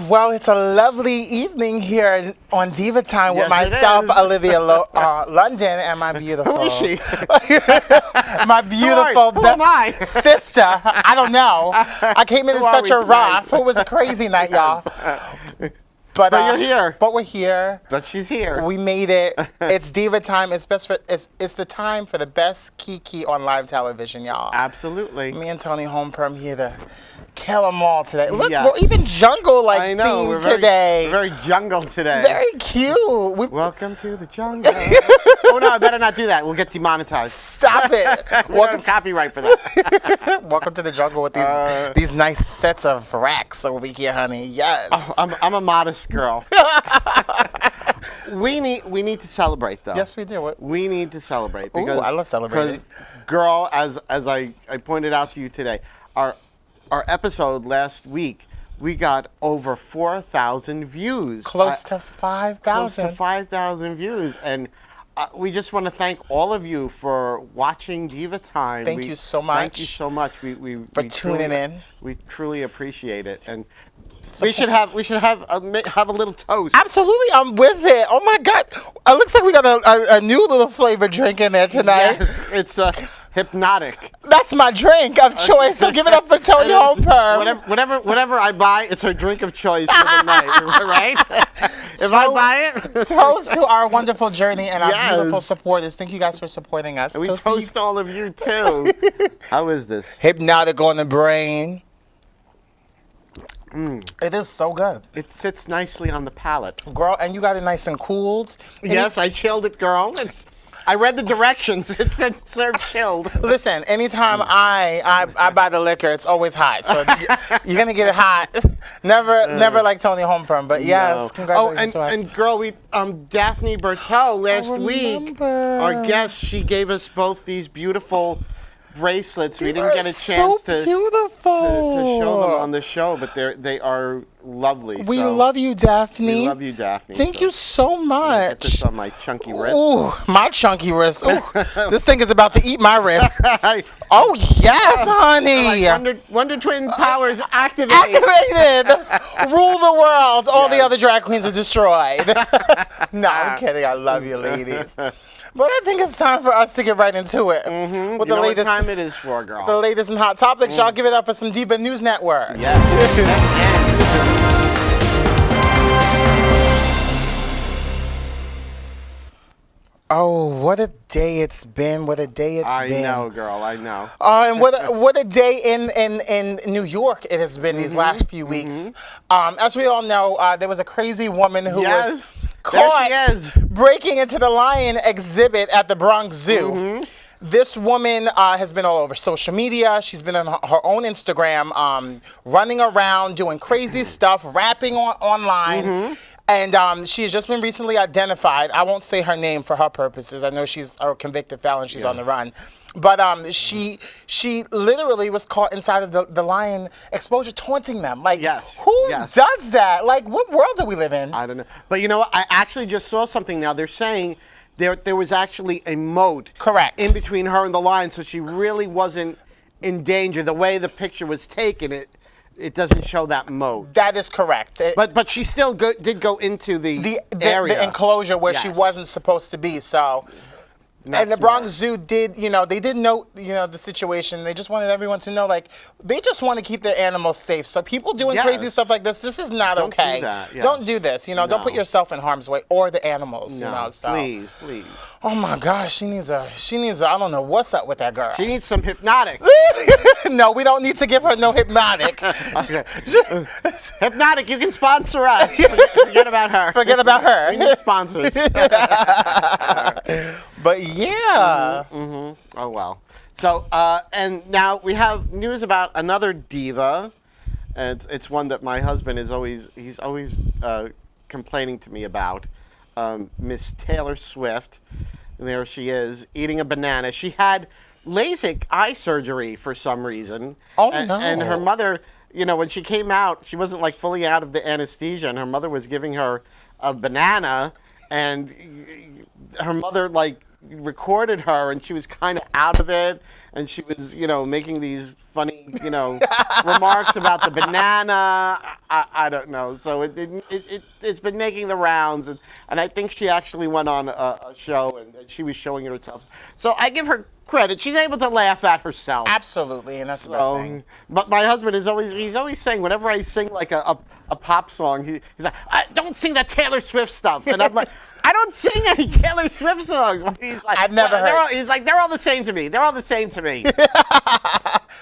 Well, it's a lovely evening here on Diva Time with Yes, it myself, is. Olivia London, and my beautiful. Who is she? My beautiful Who am I? best sister. I don't know. I came in Who in are such we a tonight? rough. It was a crazy night, y'all. But you're here. But we're here. But she's here. We made it. It's Diva Time. It's it's the time for the best Kiki on live television, y'all. Absolutely. Me and Tony Holmperm here to kill them all today. Look, Yes. we're even jungle-like I know. themed We're very, today. we're very jungle today. Very cute. Welcome to the jungle. Oh no, I better not do that. We'll get demonetized. Stop it. We don't have copyright for that. Welcome to the jungle with these nice sets of racks over here, honey. Yes. Oh, I'm a modest girl. We need to celebrate though. Yes, we do. What? We need to celebrate Ooh, because I love celebrating. Because, girl, as I pointed out to you today, our episode last week, we got over 4,000 views. Close to 5,000. Close to 5,000 views, and we just want to thank all of you for watching Diva Time. Thank you so much. Thank you so much. For tuning in. We truly appreciate it, and we should have a little toast. Absolutely, I'm with it. Oh my God, it looks like we got a new little flavor drink in there tonight. Yes, it's hypnotic. That's my drink of choice. So give it up for Tony Holmperm. Whatever I buy, it's her drink of choice for the night, right? If I buy it, toast to our wonderful journey and our Yes. beautiful supporters. Thank you guys for supporting us. and we Toast toast to you. all of you too. How is this? Hypnotic on the brain. It is so good, It sits nicely on the palate. girl, and you got it nice and cooled. And Yes, I chilled it, girl. I read the directions. It said serve chilled. Listen, anytime I buy the liquor, it's always hot. So you're gonna get it hot. Never like Tony Holmperm, but yes, No. congratulations to us. and girl, we Daphne Berteau last week, remember. our guest, she gave us both these beautiful bracelets. We These didn't are get a chance so to beautiful. show them on the show, but they are lovely. We so love you, Daphne. we love you, Daphne. Thank so you so Get this much. on my chunky wrist. Ooh, my chunky wrist. Ooh, this thing is about to eat my wrist. Oh yes, honey. Wonder Twin powers activated. Activated. Rule the world. All the Yes. other drag queens are destroyed. No, I'm kidding. I love you, ladies. But I think it's time for us to get right into it. You With know the what latest, time it is for, girl. the latest and hot topics. Y'all give it up for some Diva News Network. Yes. Oh, what a day it's been! What a day it's been! I know, girl. I know. And what a day in New York it has been these last few weeks. As we all know, there was a crazy woman who was Yes. caught There she is. breaking into the lion exhibit at the Bronx Zoo. This woman has been all over social media. She's been on her own Instagram, running around, doing crazy stuff, rapping online. And she has just been recently identified. I won't say her name for her purposes. I know she's a convicted felon. She's on the run. But she literally was caught inside of the lion exposure, taunting them. Like, Yes. who Yes. does that? Like, what world do we live in? I don't know. But you know what? I actually just saw something now. They're saying there was actually a moat Correct. in between her and the lion, so she really wasn't in danger. The way the picture was taken, it doesn't show that moat. That is correct. But she still did go into the area. The enclosure where she Yes. wasn't supposed to be. So, Not and the smart. Bronx Zoo did, they did note, the situation. They just wanted everyone to know, like, they just want to keep their animals safe. So people doing crazy Yes. this is not Don't do okay. that, yes. Don't do this. Don't put No. yourself in harm's way or the animals. No, So. please. Oh my gosh, she needs a. I don't know what's up with that girl. She needs some hypnotic. No, we don't need to give her no hypnotic. Okay. Hypnotic, you can sponsor us. Forget about her. Forget about her. We need sponsors. But yeah. Oh well. So and now we have news about another diva, and it's one that my husband is always complaining to me about. Miss Taylor Swift. And there she is eating a banana. She had LASIK eye surgery for some reason. Oh, and, no. And her mother, when she came out, she wasn't like fully out of the anesthesia, and her mother was giving her a banana, and her mother like recorded her, and she was kind of out of it, and she was, making these funny, remarks about the banana. I don't know. So it's been making the rounds, and I think she actually went on a show and she was showing it herself. So I give her credit. She's able to laugh at herself. Absolutely, and that's the best thing. But my husband is he's always saying, whenever I sing like a pop song, he's like, don't sing that Taylor Swift stuff. And I'm like, I don't sing any Taylor Swift songs. He's like, I've never heard. He's like, they're all the same to me. They're all the same to me.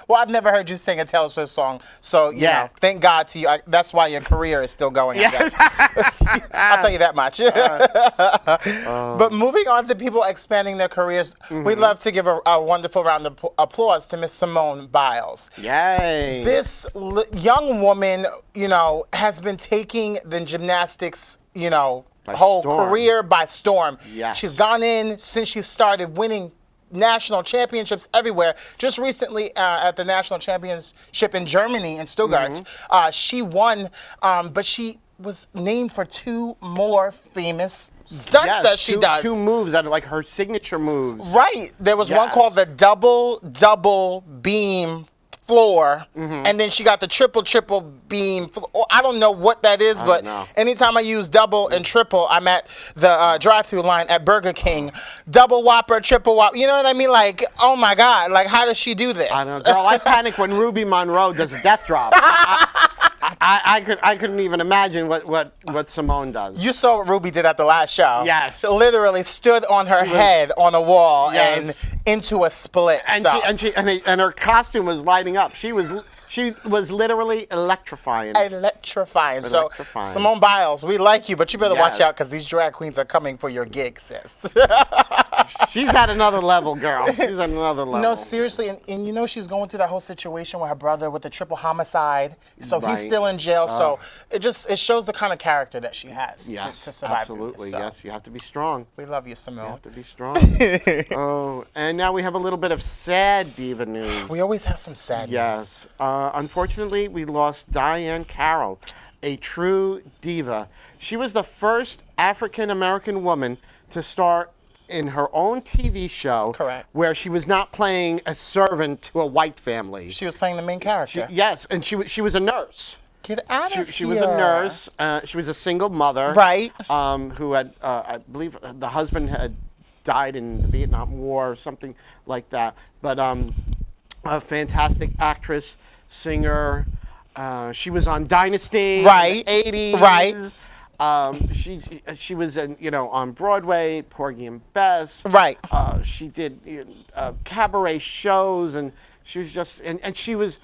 Well, I've never heard you sing a Taylor Swift song, so you know, thank God to you. That's why your career is still going. Yes. I guess. I'll tell you that much. But moving on to people expanding their careers, we'd love to give a wonderful round of applause to Miss Simone Biles. Yay! This young woman, you know, has been taking the gymnastics, you know, whole career by storm. Yes. She's gone in since she started winning national championships everywhere. Just recently at the national championship in Germany in Stuttgart, she won, but she was named for 2 more famous stunts that she does. 2 moves that are like her signature moves. Right. There was one called the double beam floor, and then she got the triple beam. I don't know what that is, but anytime I use double and triple, I'm at the drive-through line at Burger King. Double Whopper, triple Whopper. You know what I mean? Like, oh my God! Like, how does she do this? I don't know, girl. I panic when Ruby Monroe does a death drop. I couldn't even imagine what Simone does. You saw what Ruby did at the last show. Yes. She literally stood on her head on a wall and into a split. And and her costume was lighting up. She was literally electrifying. Electrifying. So, Simone Biles, we like you, but you better watch out because these drag queens are coming for your gig, sis. She's at another level, girl. She's at another level. No, seriously, and you know she's going through that whole situation with her brother with the triple homicide. So he's still in jail. So it shows the kind of character that she has to survive. Absolutely, through this, yes. You have to be strong. We love you, Simone. You have to be strong. Oh, and now we have a little bit of sad diva news. We always have some sad news. Yes. Unfortunately, we lost Diane Carroll, a true diva. She was the first African-American woman to star in her own TV show. Correct. Where she was not playing a servant to a white family. She was playing the main character. Yes, and she was a nurse. Get out of here. She was a nurse. She was a single mother. Right. Who had, I believe, the husband had died in the Vietnam War or something like that. But a fantastic actress, singer. She was on Dynasty. Right. In the 80s. Right. She was on Broadway, Porgy and Bess. Right. She did cabaret shows, and she was and she was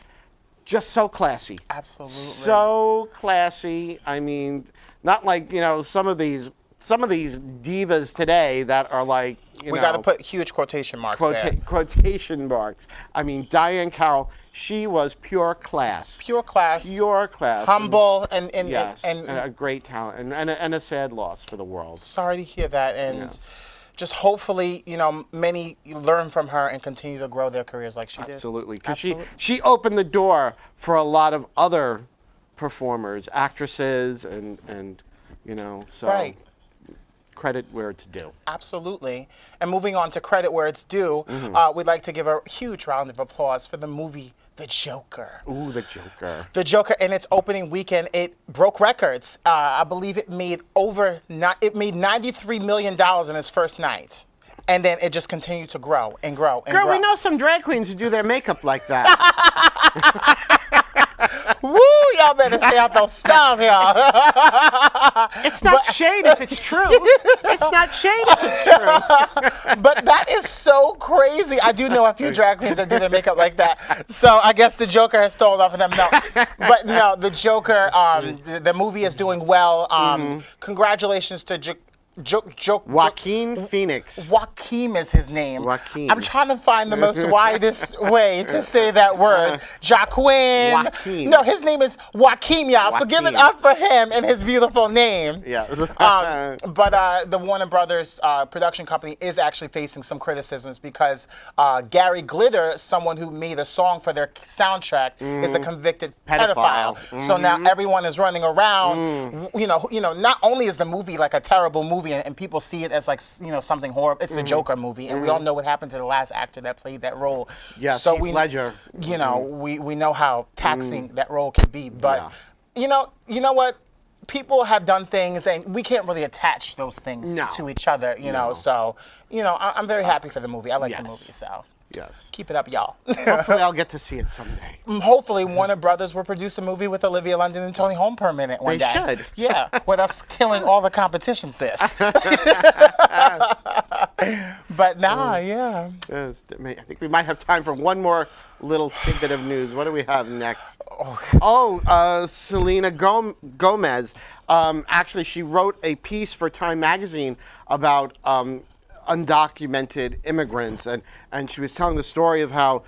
just so classy. Absolutely. So classy. I mean, not like some of these divas today that are like we got to put huge quotation marks there. Quotation marks. I mean, Diane Carroll, she was pure class. Pure class. Pure class. Humble and a great talent and a sad loss for the world. Sorry to hear that, and just hopefully many learn from her and continue to grow their careers like she did. Absolutely, because she opened the door for a lot of other performers, actresses, and so. Right. Credit where it's due. Absolutely. And moving on to credit where it's due, we'd like to give a huge round of applause for the movie The Joker. Ooh, The Joker. The Joker, in its opening weekend, it broke records. I believe it made $93 million in its first night. And then it just continued to grow and grow and grow. Girl, we know some drag queens who do their makeup like that. Woo, y'all better stay out those styles, y'all. It's not shade if it's true. It's not shade if it's true. But that is so crazy. I do know a few drag queens that do their makeup like that. So I guess the Joker has stolen off of them. No, but no, the Joker, the movie is doing well. Congratulations to Joaquin Phoenix. Joaquin is his name. Joaquin. I'm trying to find the most widest way to say that word. Joaquin. No, his name is Joaquin, y'all. So give it up for him and his beautiful name. Yeah. But the Warner Brothers production company is actually facing some criticisms because Gary Glitter, someone who made a song for their soundtrack, is a convicted pedophile. So now everyone is running around. Not only is the movie like a terrible movie, and people see it as like something horrible. It's the Joker movie, and we all know what happened to the last actor that played that role. Yeah, so Heath Ledger. We know how taxing that role can be, but You know what? People have done things, and we can't really attach those things to each other, you know. So, I'm very happy for the movie. I like the movie, so Yes. keep it up, y'all. Hopefully, I'll get to see it someday. Hopefully, Warner Brothers will produce a movie with Olivia London and Tony Home per minute one day. They should. Yeah, with us killing all the competition, sis. But yeah. Yes, I think we might have time for one more little tidbit of news. What do we have next? Selena Gomez. Actually, she wrote a piece for Time Magazine about undocumented immigrants, and she was telling the story of how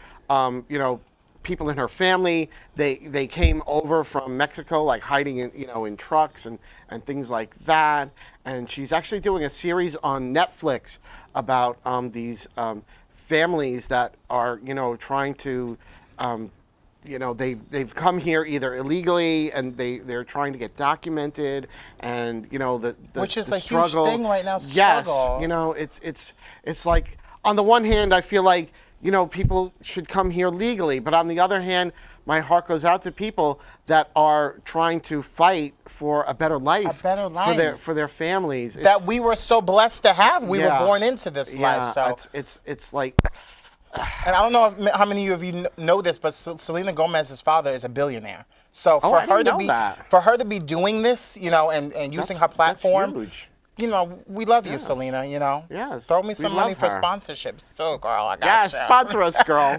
people in her family they came over from Mexico, like hiding in trucks and things like that. And she's actually doing a series on Netflix about these families that are trying to they've come here either illegally and they're trying to get documented, and which is the a struggle. huge thing right now. Yes, Struggle. it's like, on the one hand I feel like people should come here legally, but on the other hand my heart goes out to people that are trying to fight for a better life, for their families that we were so blessed to have. We were born into this life, so it's like. And I don't know how many of you know this, but Selena Gomez's father is a billionaire. So for her to be doing this, and using her platform, that's huge. We love you, Selena. Yes. Throw me some money for sponsorships. So, girl, I got you. Yeah, sponsor us, girl.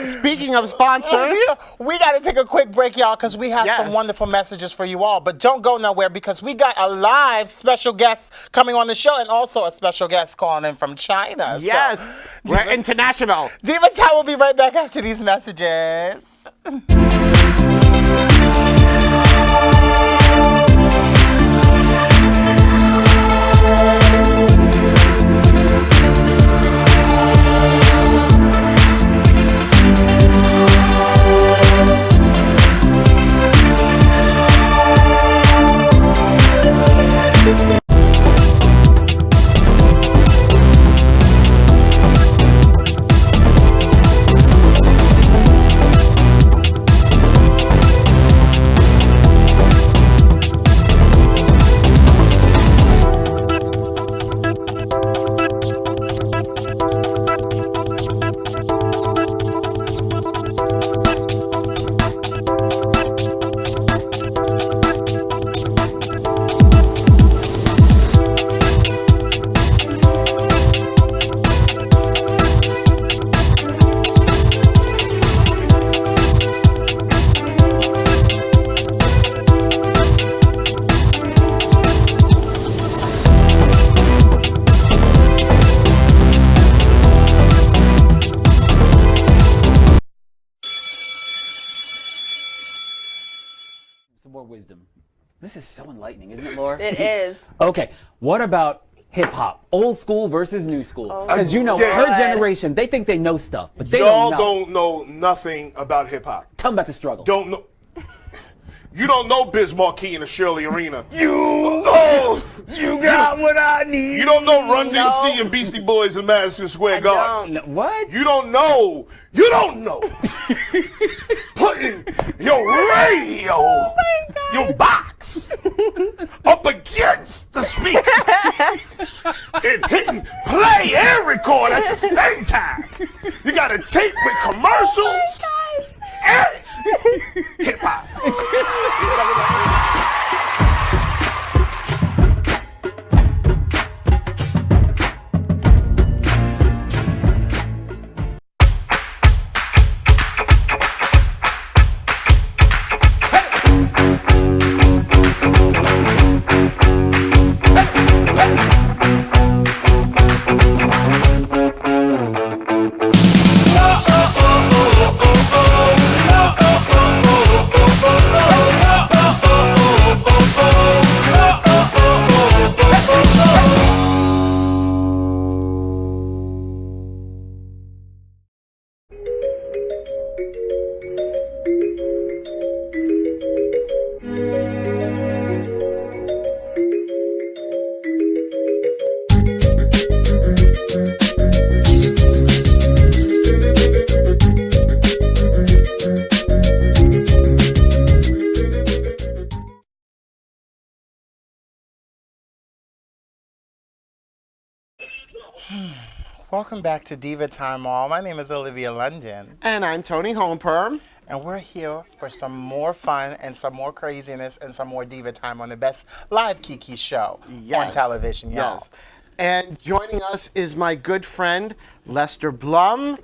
Speaking of sponsors, we got to take a quick break, y'all, because we have some wonderful messages for you all. But don't go nowhere, because we got a live special guest coming on the show, and also a special guest calling in from China. Yes, so, we're international. Diva Time will be right back after these messages. Some more wisdom. This is so enlightening, isn't it, Laura? It is. Okay, what about hip-hop? Old school versus new school. Because Yeah. her generation, they think they know stuff, but they Y'all don't know. don't know nothing about hip hop. Tell them about the struggle. Don't know. You don't know Biz Markie and the Shirley Arena. You got what I need. You don't know Run DMC and Beastie Boys in Madison Square Garden. What? You don't know. You don't know. Putting your radio, your box, up against the speaker and hitting play and record at the same time. You got a tape with commercials and hip hop. Welcome back to Diva Time All. My name is Olivia London, And I'm Tony Homeperm. and we're here for some more fun and some more craziness and some more Diva Time on the best live Kiki show on television, y'all. Yes. And joining us is my good friend, Lester Blum,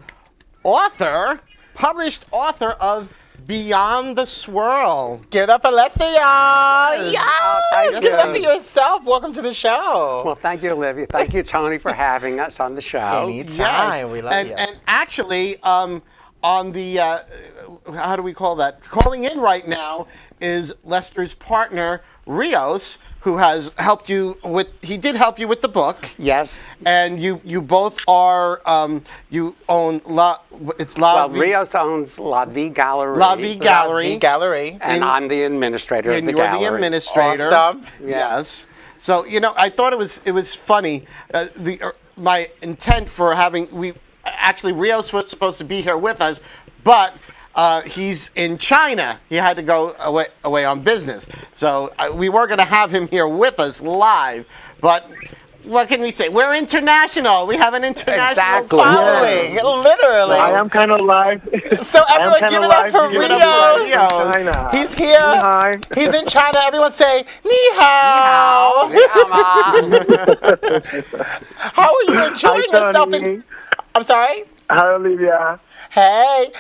author, published author of Beyond the Swirl. Give it up for Lester, y'all. Yes. Yes. Thank Give it up you. for yourself. Welcome to the show. Well, thank you, Olivia. Thank you, Tony, for having us on the show. Anytime. We love and, you. And actually, on the, how do we call that? Calling in right now is Lester's partner, Rios, who has helped you with, he did help you with the book. Yes. And you both are, you own it's La Well, Vie. Rios owns La Vie Gallery. La Vie Gallery. Gallery. And I'm the administrator of And the you're gallery. the administrator. Awesome. Yes. So I thought it was funny. My intent for actually Rios was supposed to be here with us, but he's in China. He had to go away on business. So we were going to have him here with us live, but. What can we say? We're international. We have an international Exactly. Following, literally. I am kind of live. So everyone give it up for Give it up for Rios. Rios. China. He's here. Hi. He's in China. Everyone say, Ni hao. How are you enjoying Hi, yourself? Tony. I'm sorry? Hi, Olivia. Hey.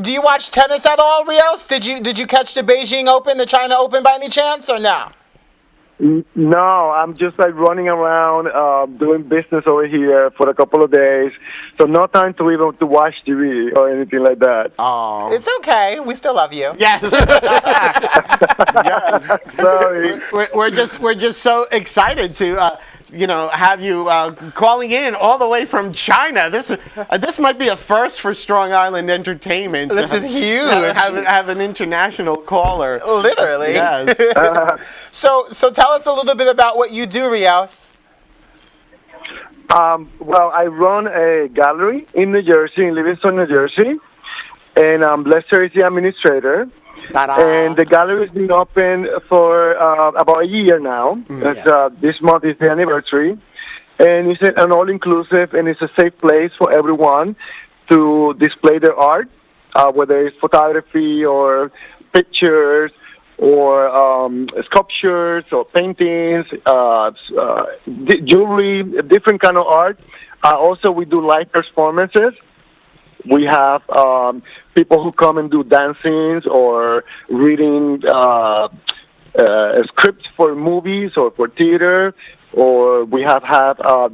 Do you watch tennis at all, Rios? Did you catch the Beijing Open, the China Open by any chance, or no? No, I'm just like running around doing business over here for a couple of days. So no time to even to watch TV or anything like that. Oh. It's okay. We still love you. Yes. Yes. Sorry. We're just so excited to have you calling in all the way from China. This might be a first for Strong Island Entertainment. This is huge. Have an international caller. Literally. Yes. So tell us a little bit about what you do, Rios. Well, I run a gallery in New Jersey, in Livingston, New Jersey, and Lester is the administrator. Ta-da. And the gallery has been open for about a year now. This month is the anniversary. And it's an all-inclusive, and it's a safe place for everyone to display their art, whether it's photography or pictures or sculptures or paintings, jewelry, different kind of art. Also, we do live performances. We have people who come and do dancings or reading scripts for movies or for theater. Or we have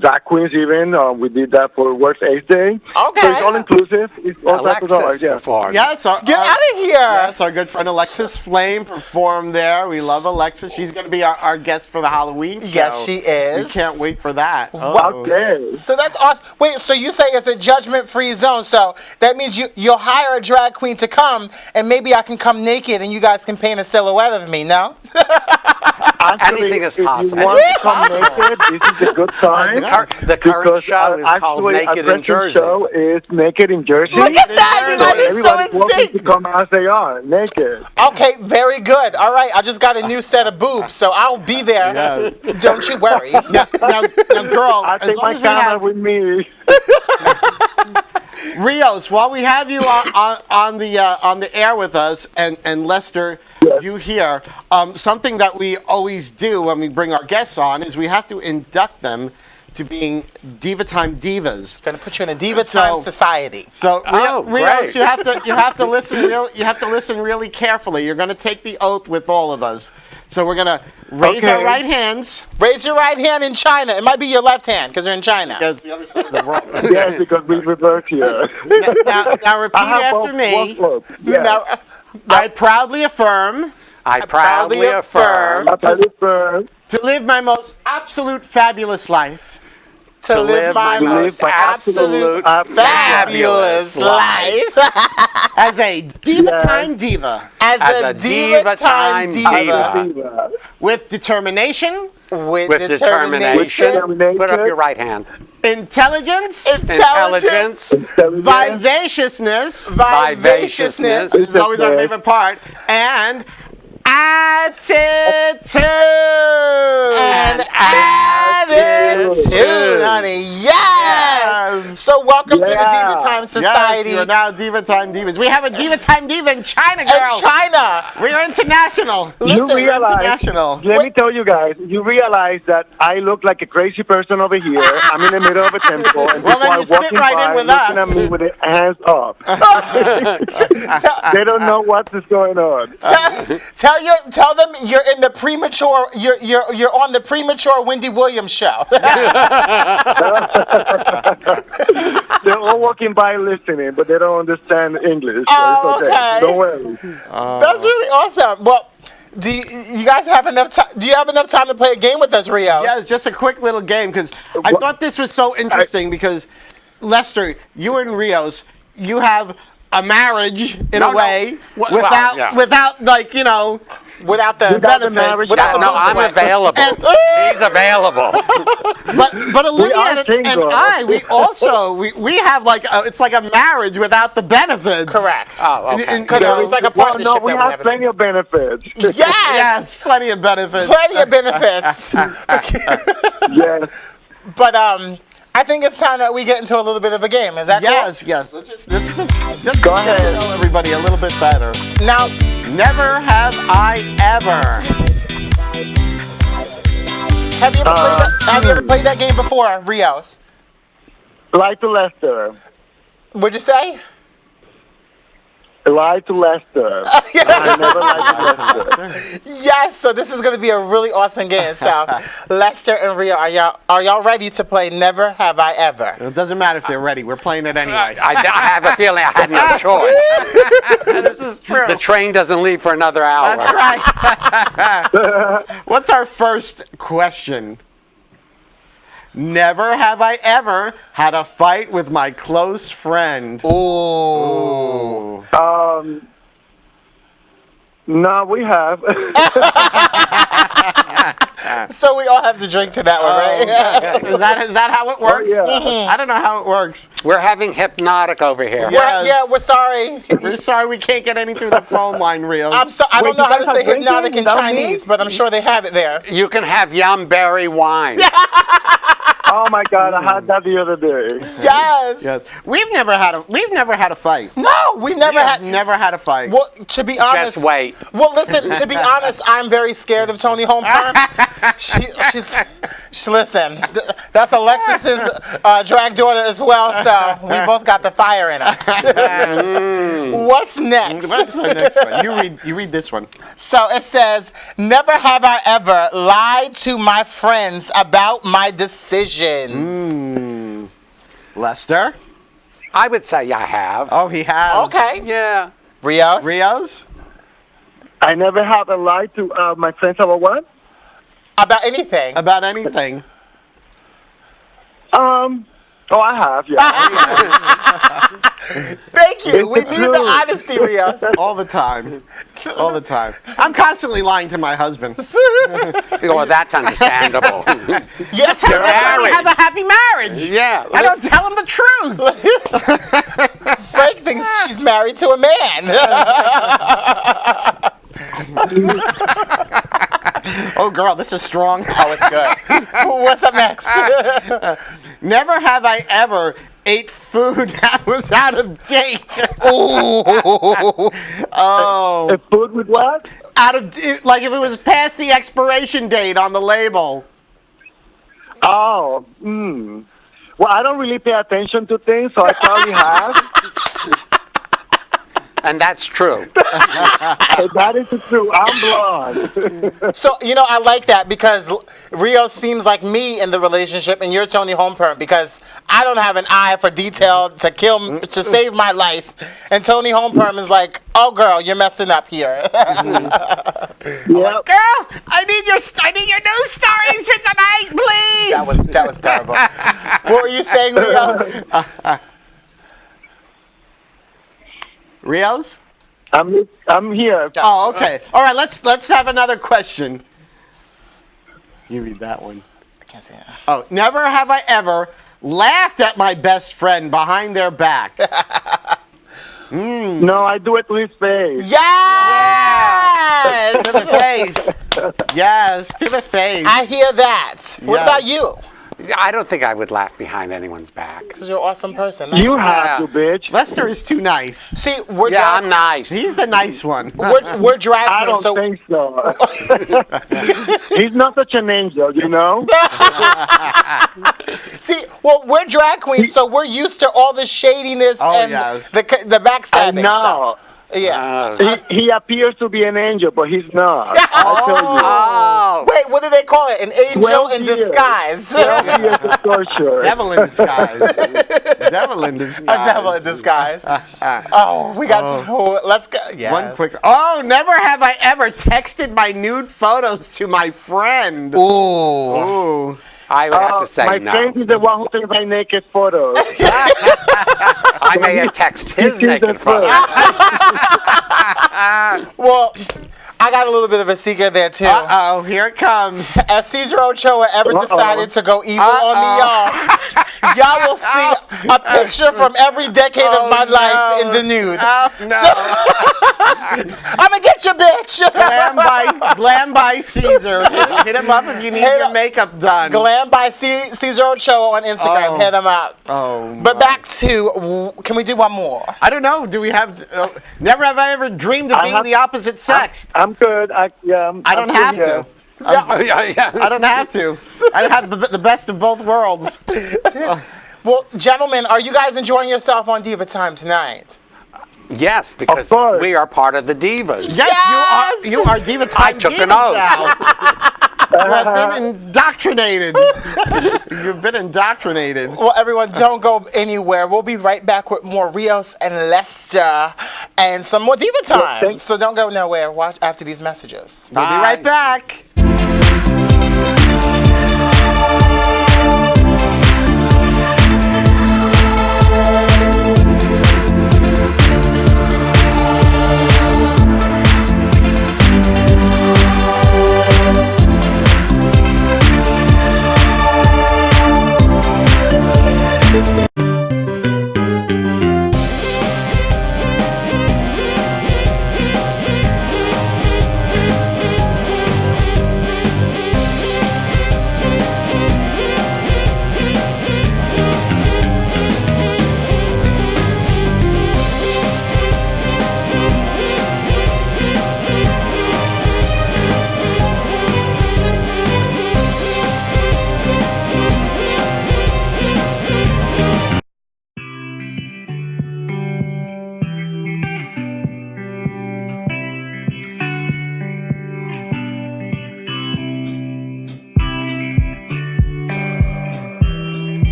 drag queens even. We did that for World AIDS Day. Okay. So it's all inclusive. It's all types of art, Alexis yeah. performed. Yes. Get out of here. Yes, our good friend Alexis Flame performed there. We love Alexis. She's going to be our guest for the Halloween show. Yes, she is. We can't wait for that. Okay. So that's awesome. Wait, so you say it's a judgment-free zone. So that means you'll hire a drag queen to come, and maybe I can come naked, and you guys can paint a silhouette of me, no? Actually, Anything is if possible. you want to come naked, this is a good time. The current because show is called actually, Naked our in present Jersey. show is Naked in Jersey. Look at that. You guys are Everybody's so in welcome to sync. come as they are, naked. Okay, very good. All right, I just got a new set of boobs, so I'll be there. Yes. Don't you worry. Now, girl, I'll as take long my as we camera have with me. Rios, while we have you on the air with us, and Lester, Yes. you here, something that we always do when we bring our guests on is we have to induct them to being Diva Time Divas. Gonna put you in a Diva So- Time society. So Rios, great. you have to listen really carefully. You're going to take the oath with all of us. So we're going to raise our Okay. right hands. Raise your right hand in China. It might be your left hand because you're in China. That's the other side of the world. Yes, because we reverse here. Now repeat I have after me. both. Yes. Now, I proudly affirm I proudly affirm I prefer to live my most absolute fabulous life to live my most absolute fabulous life as a Diva Yes. Time Diva as a Diva Time Diva Diva. with determination, with with determination. Determination. Put up your right hand. intelligence, intelligence, vivaciousness. vivaciousness. This is always our favorite part. And Attitude. And attitude, honey. Yes. So welcome to the Diva Time Society. Yes, you are now Diva Time Divas. We have a Diva Time Diva in China, girl. in China. We're international. You Listen, we're realize, international. let me tell you guys, you realize that I look like a crazy person over here. I'm in the middle of a temple, and Well, people then are you'd fit walking right in by with looking us. at me with their hands up. They don't know what is going on. Tell them you're in the premature. You're on the premature Wendy Williams show. They're all walking by listening, but they don't understand English. So Oh, it's okay. okay. Don't worry. That's really awesome. Well, do you guys have enough time? Do you have enough time to play a game with us, Rio? Yeah, it's just a quick little game because I thought this was so interesting because, Lester, you and Rios, you have a marriage in a way without like, you know, Without the benefits. marriage, without the No, I'm books. available. He's available. But Olivia are and single. we have like it's like a marriage without the benefits. Correct. Oh, okay. Because it's like a Well, partnership no, we that have we have. plenty of benefits. Yes. Yes, plenty of benefits. Plenty of benefits. Yes. But I think it's time that we get into a little bit of a game. Is that Yes. Let's Go ahead. tell everybody a little bit better. cool? Now, Never have I ever. have you ever played that game before, Rios? Lie to Lester. What'd you say? Lie to Lester. I never lied to Lester. Yes. So this is going to be a really awesome game. So, Lester and Rio, are y'all ready to play Never Have I Ever? It doesn't matter if they're ready. We're playing it anyway. I have a feeling I had no choice. This is true. The train doesn't leave for another hour. That's right. What's our first question? Never have I ever had a fight with my close friend. Ooh. No, we have. So we all have to drink to that one, right? Is that how it works? yeah. I don't know how it works. We're having hypnotic over here. Yes. Yeah, we're sorry. We're sorry we can't get any through the phone line, Rios. I'm so, I don't Wait, know you how to guys say have hypnotic in drinking without me? Chinese, but I'm sure they have it there. You can have yumberry wine. Oh my God, I had that the other day. Yes. Yes. We've never had a fight. No, we never had. Never had a fight. Well, to be honest. Just wait. Well, listen. To be honest, I'm very scared of Tony Holmgren. She's listen. That's Alexis's drag daughter as well. So we both got the fire in us. What's next? What's the next one? You read this one. So it says, "Never have I ever lied to my friends about my decisions." Lester? I would say I have. Oh, he has. Okay. Yeah. Rios? Rios? I never have a lie to my friends about what? About anything. About anything. Oh, I have, yeah. Thank you. We It's need the true. honesty, Rios. All the time. All the time. I'm constantly lying to my husband. Well, that's understandable. Yes, That's why we married. have a happy marriage. Yeah. I don't tell him the truth. Frank thinks she's married to a man. Oh, girl, this is strong. Oh, it's good. What's up next? Never have I ever ate food that was out of date. Oh. A food with what? Out of, like if it was past the expiration date on the label. Oh, Well, I don't really pay attention to things, so I probably have. And that's true. That is true. I'm blonde. So, I like that because Rio seems like me in the relationship and you're Tony Holmgren because I don't have an eye for detail to save my life. And Tony Holmgren is like, oh, girl, you're messing up here. Yep. Girl, I need your news stories for tonight, please. That was terrible. What were you saying, Rio? Rios? I'm here. Oh, okay. All right, let's have another question. You read that one. I can't see it. Oh, never have I ever laughed at my best friend behind their back. No, I do it to his face. Yes! Yes. To the face. Yes, to the face. I hear that. What Yes. about you? I don't think I would laugh behind anyone's back. Because you're an awesome person. That's You why. have to, bitch. Lester is too nice. See, we're Yeah, drag, I'm nice. He's the nice one. we're drag I queens, don't think so. He's not such an angel, you know? See, well, we're drag queens, so we're used to all the shadiness Oh, and yes. the I backstabbing. know. So, yeah. He appears to be an angel, but he's not. I tell you. Oh, Wait, what do they call it? An angel 12 in years. disguise. 12 years of torture. Devil in disguise. Devil in disguise. A devil in disguise. Oh, we got to. Let's go. Yes. One quick. Oh, never have I ever texted my nude photos to my friend. Ooh. Ooh. I would have to say my no. friend is the one who takes my naked photos. I may have texted his He sees naked it photo. Well, I got a little bit of a secret there, too. Uh-oh, here it comes. If Caesar Ochoa ever decided to go evil on me, y'all will see a picture from every decade of my life in the nude. Oh, no. I'm gonna get your bitch. Glam by Caesar. Hit him up if you need Hit your up- makeup done. Glam by Caesar Ochoa on Instagram. Oh. Hit them up. Oh, But my. back to, can we do one more? I don't know. Do we have? Never have I ever dreamed of being the opposite sex. I'm good. I don't have to. Yeah. I don't have to. I have the best of both worlds. Well, gentlemen, are you guys enjoying yourself on Diva Time tonight? Yes, because Of course. we are part of the Divas. Yes! You are Diva Time. I took an Divas oath. now. You have been indoctrinated. You've been indoctrinated. Well, everyone, don't go anywhere. We'll be right back with more Rios and Lester and some more Diva Time. thanks. So don't go nowhere. Watch after these messages. We'll be right back.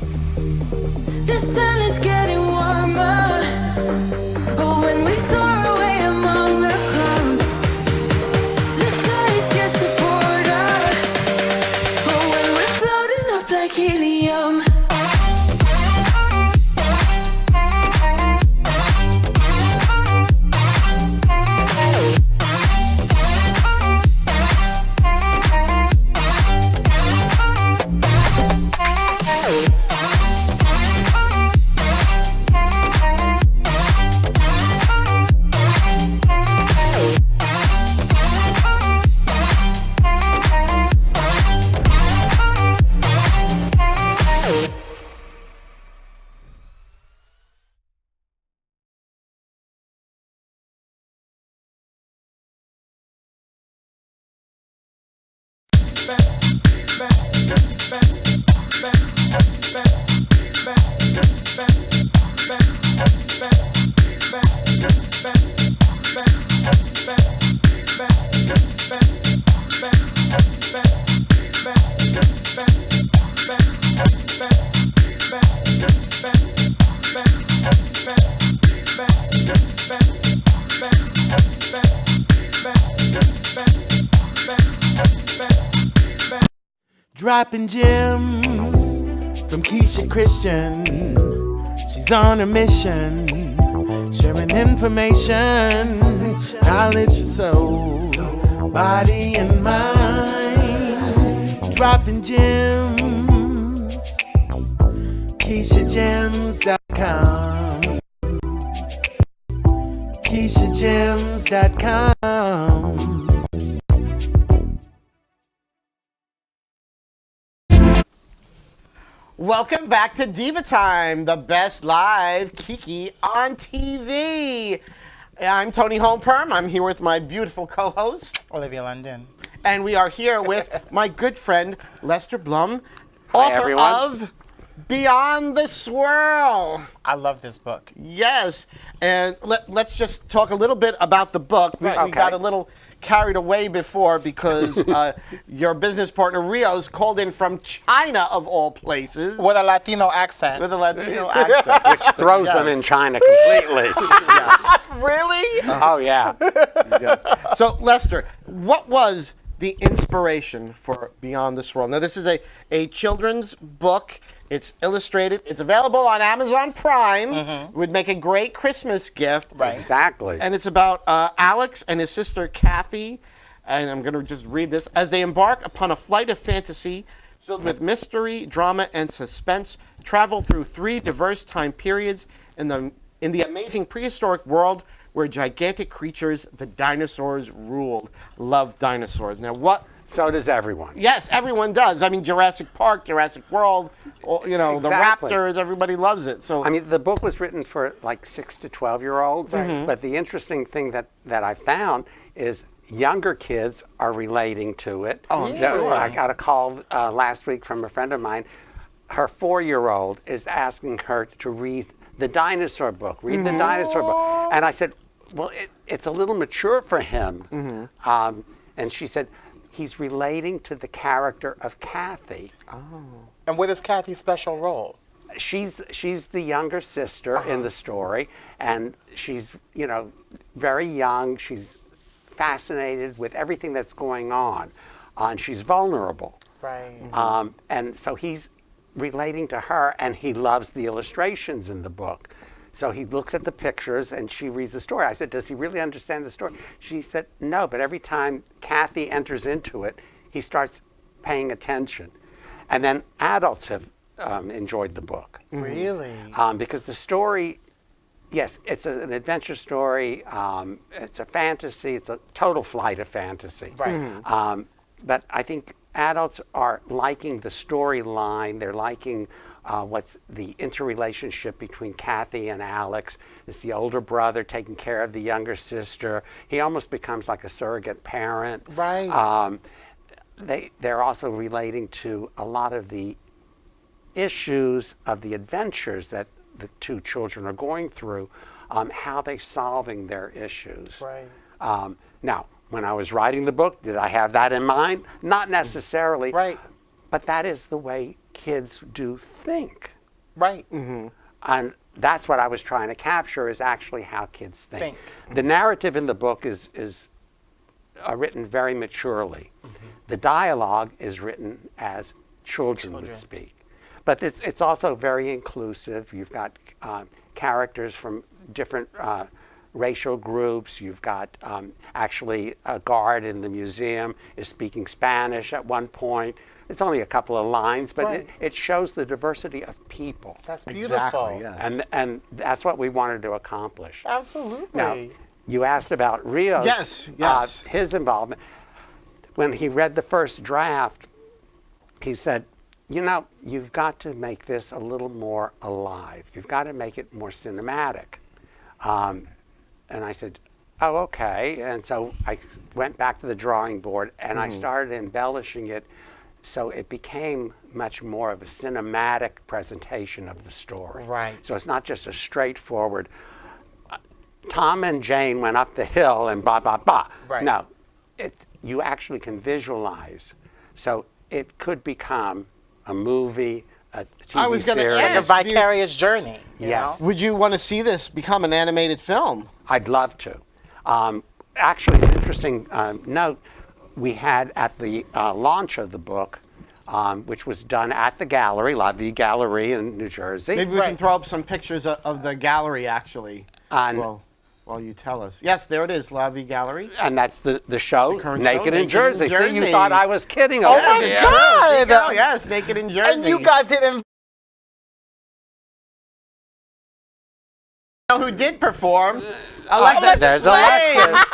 The sun is getting warmer, but when we soar away among the clouds, the sky is just a border. But when we're floating up like helium. Dropping gems from Keisha Christian. She's on a mission, sharing Sharing information, knowledge for soul, body and mind. Dropping gems. KeishaGems.com. KeishaGems.com. Welcome back to Diva Time, the best live Kiki on TV. I'm Tony Holmperm. I'm here with my beautiful co-host, Olivia London. and we are here with my good friend, Lester Blum, author everyone. of Beyond the Swirl. I love this book. Yes, and let's just talk a little bit about the book. We Okay. got a little carried away before because your business partner Rios called in from China, of all places, With a Latino accent. with a Latino accent. Which throws them in China completely. Really? Oh, yeah. So, Lester, what was the inspiration for Beyond the Swirl? Now, this is a children's book. It's illustrated. It's available on Amazon Prime. It would make a great Christmas gift. Right. Exactly. And it's about Alex and his sister Kathy, and I'm going to just read this, as they embark upon a flight of fantasy filled with mystery, drama, and suspense, travel through 3 diverse time periods in the amazing prehistoric world where gigantic creatures, the dinosaurs, ruled. Love dinosaurs. Now, what? So does everyone. Yes, everyone does. I mean, Jurassic Park, Jurassic World, you know, Exactly. the Raptors, everybody loves it. So I mean, the book was written for like 6 to 12-year-olds, but the interesting thing that I found is younger kids are relating to it. Oh, I'm sure. I got a call last week from a friend of mine. Her 4-year-old is asking her to read the dinosaur book, the dinosaur book. And I said, well, it's a little mature for him. And she said, he's relating to the character of Kathy. And what is Kathy's special role? She's the younger sister in the story, and she's, you know, very young. She's fascinated with everything that's going on, and she's vulnerable. Right. And so he's relating to her, and he loves the illustrations in the book. So he looks at the pictures, and she reads the story. I said, does he really understand the story? She said, no, but every time Kathy enters into it, he starts paying attention. And then adults have enjoyed the book. Really? Because the story, yes, it's an adventure story. It's a fantasy. It's a total flight of fantasy. Right. But I think adults are liking the storyline. They're liking what's the interrelationship between Kathy and Alex. It's the older brother taking care of the younger sister. He almost becomes like a surrogate parent. Right. They're also relating to a lot of the issues of the adventures that the 2 children are going through, how they're solving their issues. Right. Now, when I was writing the book, did I have that in mind? Not necessarily. Right. But that is the way kids do think. Right. And that's what I was trying to capture, is actually how kids think. Think. The narrative in the book is written very maturely. The dialogue is written as children would speak. But it's also very inclusive. You've got characters from different racial groups. You've got actually a guard in the museum is speaking Spanish at one point. It's only a couple of lines, but Right. it shows the diversity of people. That's beautiful. Exactly, yes. And that's what we wanted to accomplish. Absolutely. Now, you asked about Rios. Yes. His involvement. When he read the first draft, he said, you know, you've got to make this a little more alive. You've got to make it more cinematic. And I said, oh, okay. And so I went back to the drawing board, and I started embellishing it so it became much more of a cinematic presentation of the story. Right. So it's not just a straightforward, Tom and Jane went up the hill and blah, blah, blah. Right. No, you actually can visualize. So it could become a movie, a TV I was gonna series. ask, Like a vicarious journey. You Yes. know? would you want to see this become an animated film? I'd love to. Actually, an interesting note, we had at the launch of the book, which was done at the gallery, La Vie Gallery in New Jersey. Maybe we can throw up some pictures of the gallery, actually. And Well, Well, you tell us. Yes, there it is, La Vie Gallery. And that's the show, current Naked show, in Naked in Jersey. See, you Jersey. thought I was kidding. Oh over my here. God! Oh, yes, Naked in Jersey. And you guys didn't. know who did perform? Alexis there's Slade, Alexis.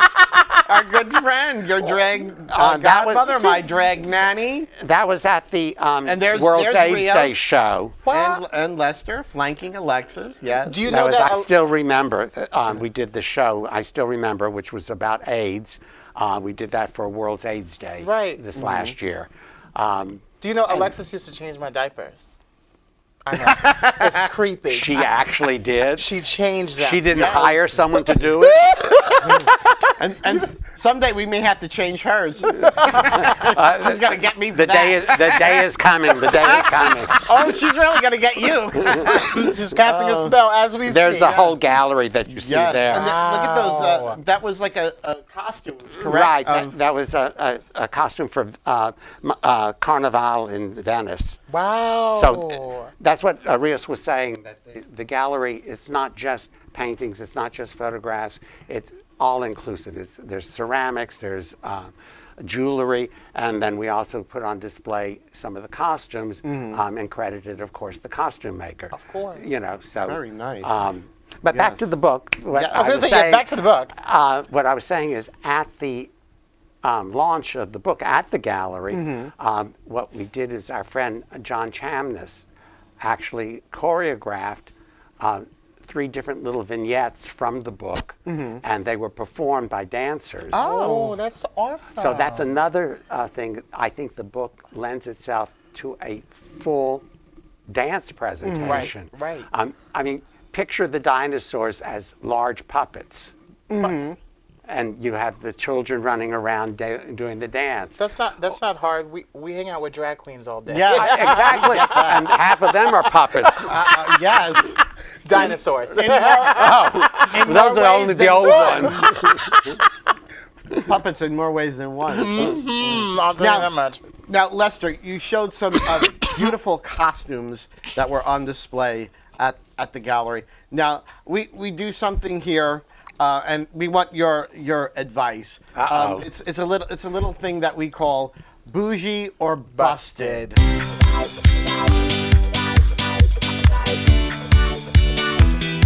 our good friend, your drag that was- godmother, my drag nanny, That was at the there's World's AIDS Rios. Day show. and Lester flanking Alexis. Yes. Do you That know was, that? I still remember. We did the show. I still remember, which was about AIDS. We did that for World's AIDS Day Right. this last year. Do you know Alexis used to change my diapers? I know. It's creepy. She actually did. She changed them. She didn't hire someone to do it. and someday we may have to change hers. She's gonna get me for The day is coming. The day is coming. Oh, she's really gonna get you. Just casting a spell as we There's speak. the whole gallery that you see there. And look at those. That was like a costume, correct? Right. That was a costume for Carnival in Venice. Wow. So that's what Rios was saying, that the gallery, it's not just paintings, it's not just photographs, it's all inclusive. There's ceramics, there's jewelry, and then we also put on display some of the costumes and credited, of course, the costume maker. Of course. You know, so. Very nice. But back to the book. What I was going to say, yeah, back to the book. What I was saying is at the launch of the book at the gallery, what we did is our friend John Chamness actually choreographed 3 different little vignettes from the book, and they were performed by dancers. Oh, that's awesome. So that's another thing. I think the book lends itself to a full dance presentation. Right. I mean, picture the dinosaurs as large puppets. And you have the children running around doing the dance. That's not hard. We hang out with drag queens all day. Yes. Exactly. And half of them are puppets. Yes. Dinosaurs. Those are only the old ones. Puppets in more ways than one. I'll tell you that much. Now, Lester, you showed some beautiful costumes that were on display at the gallery. Now, we do something here, and we want your advice. It's a little thing that we call bougie or busted.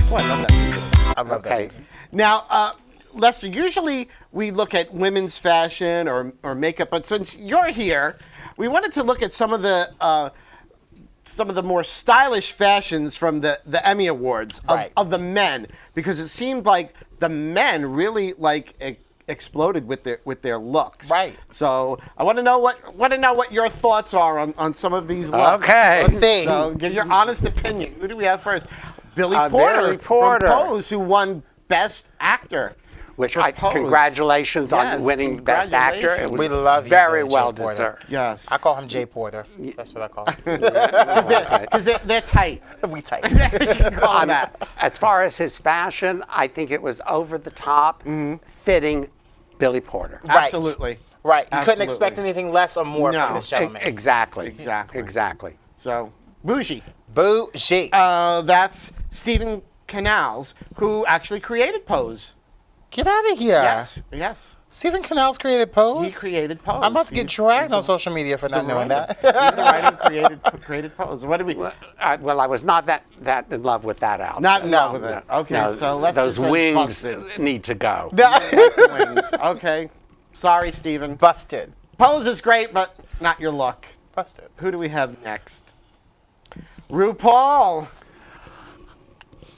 Oh, I love that music. I love Okay. that. Now, Lester, usually we look at women's fashion or makeup, but since you're here, we wanted to look at some of the more stylish fashions from the Emmy Awards of the men, because it seemed like the men really exploded with their looks. Right. So I want to know what your thoughts are on some of these looks. Okay. Let's see. So give your honest opinion. Who do we have first? Billy Billy Porter. from Pose, who won Best Actor. Which for Pose. Congratulations Yes, on winning Best Actor. It was We love you, very Billy well J. Porter. deserved. Yes. I call him Jay Porter. That's what I call him. Because they're tight. We tight. You can call him that. As far as his fashion, I think it was over the top, fitting Billy Porter. Right. Absolutely. Right. You couldn't Absolutely. expect anything less or more No. from this gentleman. Exactly. Exactly. Exactly. So, bougie. Bougie. That's Stephen Canals, who actually created Pose. Get out of here. Yes. Stephen Canals created Pose? He created Pose. I'm about to get He's dragged the- on social media for the not knowing writer. that. He's the writer who created Pose. What did we... Well, I was not that in love with that outfit. Not in love No. with it. Okay, No, so let's those just say wings busted. need to go. Wings. Okay. Sorry, Stephen. Busted. Pose is great, but not your look. Busted. Who do we have next? RuPaul.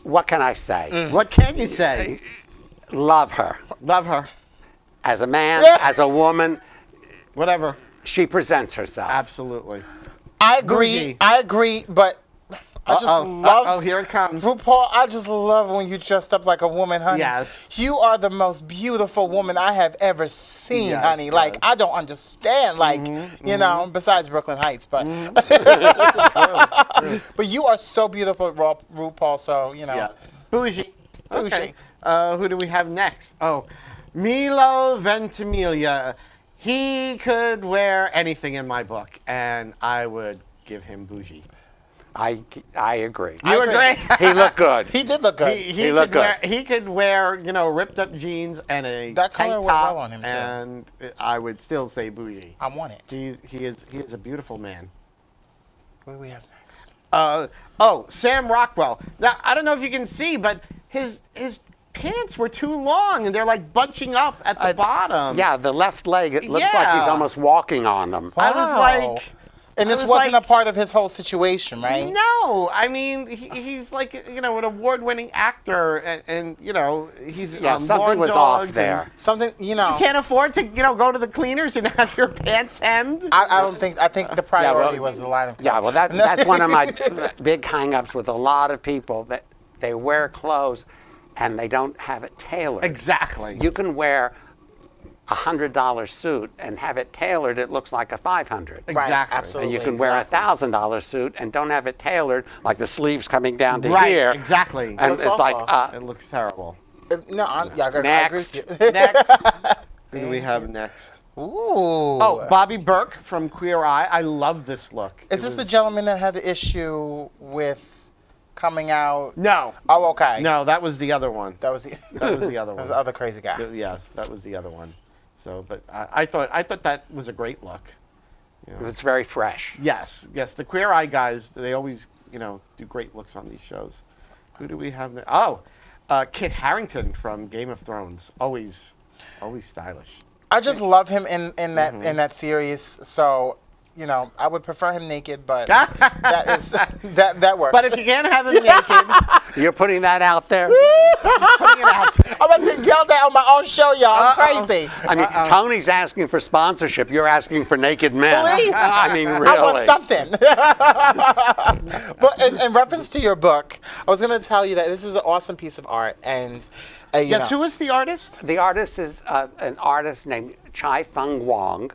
What can I say? What can you say? Love her. Love her. As a man, as a woman, Whatever. she presents herself. Absolutely. I agree. Bougie. I agree, but I just love Oh, here it comes. RuPaul. I just love when you dressed up like a woman, honey. Yes. You are the most beautiful woman I have ever seen, Yes, honey. Like, yes. I don't understand, like, you know, besides Brooklyn Heights, but but you are so beautiful, RuPaul, so, you know. Yes. Bougie. Bougie. Okay. Who do we have next? Oh, Milo Ventimiglia. He could wear anything in my book, and I would give him bougie. I agree. You agree? He looked good. He did look good. He looked good. He could wear, ripped up jeans and a That tank color went top, well on him, too. and I would still say bougie. I want it. He is a beautiful man. What do we have next? Sam Rockwell. Now I don't know if you can see, but his pants were too long and they're like bunching up at the bottom. Yeah, the left leg, it looks like he's Yeah. almost walking on them. I was Wow. like, And this I was wasn't like- a part of his whole situation, right? no. I mean, he's like, an award-winning actor, and he's Yeah, on something War was Dogs off and there. Something, You can't afford to, go to the cleaners and have your pants hemmed. I don't think. I think the priority was the line of. Yeah, well, that's one of my big hang-ups with a lot of people, that they wear clothes and they don't have it tailored. Exactly. You can wear a $100 suit and have it tailored, it looks like a $500. Right, Exactly. absolutely. And you can wear a exactly. $1,000 suit and don't have it tailored, like the sleeves coming down to Right, here. exactly. And looks it's like, awful. It looks terrible. No, I agree Next. with you. Next. Who do we have next? Ooh. Oh, Bobby Burke from Queer Eye. I love this look. Is this the gentleman that had the issue with coming out? No. Oh, okay. No, that was the other one. That was the. That was the other That was one. the other crazy guy. Yes, that was the other one. So, but I thought that was a great look. it was very fresh. Yes. The Queer Eye guys, they always, do great looks on these shows. Who do we have there? Oh, Kit Harington from Game of Thrones. Always stylish. I just love him in that series. So, I would prefer him naked, but that works. But if you can't have him naked, You're putting that out there? putting it out. I'm about to get yelled at on my own show, y'all. I'm crazy. I mean, Tony's asking for sponsorship. You're asking for naked men. Please. I mean, really. I want something. But in reference to your book, I was going to tell you that this is an awesome piece of art, and Yes, who is the artist? The artist is an artist named Chai Feng Wong,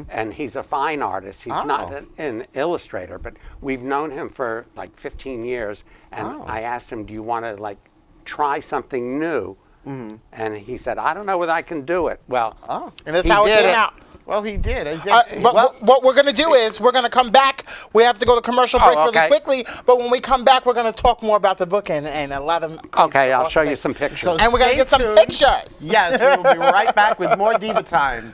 and he's a fine artist. He's not an illustrator, but we've known him for like 15 years. And I asked him, do you want to try something new? And he said, I don't know whether I can do it. Well, and that's he how it did came it. out. Well, he did. But what we're going to do is we're going to come back. We have to go to commercial break really okay. quickly. But when we come back, we're going to talk more about the book and a lot of okay, I'll show you things. some pictures. So And we're going to stay get some tuned. pictures. Yes, we will be right back with more Diva Time.